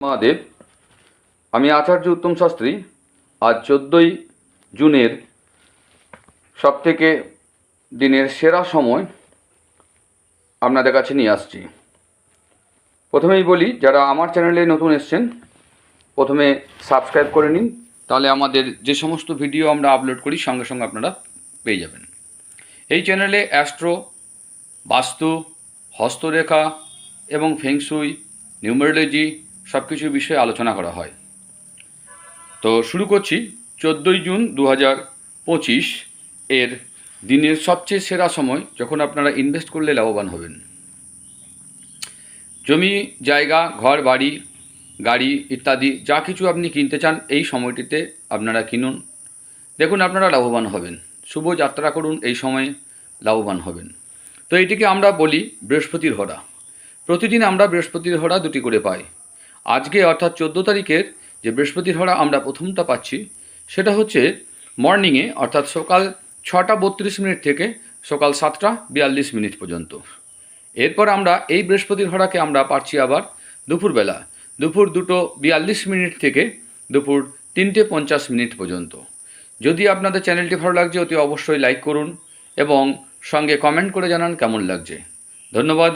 মহাদেব, আমি আচার্য উত্তম শাস্ত্রী। আজ 14ই জুনের সবথেকে দিনের সেরা সময় আপনাদের কাছে নিয়ে আসছি। প্রথমেই বলি, যারা আমার চ্যানেলে নতুন এসছেন প্রথমে সাবস্ক্রাইব করে নিন, তাহলে আমাদের যে সমস্ত ভিডিও আমরা আপলোড করি সঙ্গে সঙ্গে আপনারা পেয়ে যাবেন। এই চ্যানেলে অ্যাস্ট্রো, বাস্তু, হস্তরেখা এবং ফেংশুই, নিউমারোলজি সব কিছু বিষয়ে আলোচনা করা হয়। তো শুরু করছি 14ই জুন 2025 এর দিনের সবচেয়ে সেরা সময়, যখন আপনারা ইনভেস্ট করলে লাভবান হবেন। জমি, জায়গা, ঘর বাড়ি, গাড়ি ইত্যাদি যা কিছু আপনি কিনতে চান এই সময়টিতে আপনারা কিনুন, দেখুন আপনারা লাভবান হবেন। শুভ যাত্রা করুন, এই সময়ে লাভবান হবেন। তো এটিকে আমরা বলি বৃহস্পতির হরা। প্রতিদিন আমরা বৃহস্পতির হরা দুটি করে পাই। আজকে অর্থাৎ 14 তারিখের যে বৃহস্পতির হরা আমরা প্রথমটা পাচ্ছি, সেটা হচ্ছে মর্নিংয়ে অর্থাৎ সকাল 6:32 থেকে সকাল 7:42 পর্যন্ত। এরপর আমরা এই বৃহস্পতির হরাকে আমরা পাচ্ছি আবার দুপুরবেলা, দুপুর 2:42 থেকে দুপুর 3:50 পর্যন্ত। যদি আপনাদের চ্যানেলটি ভালো লাগছে অতি অবশ্যই লাইক করুন এবং সঙ্গে কমেন্ট করে জানান কেমন লাগছে। ধন্যবাদ।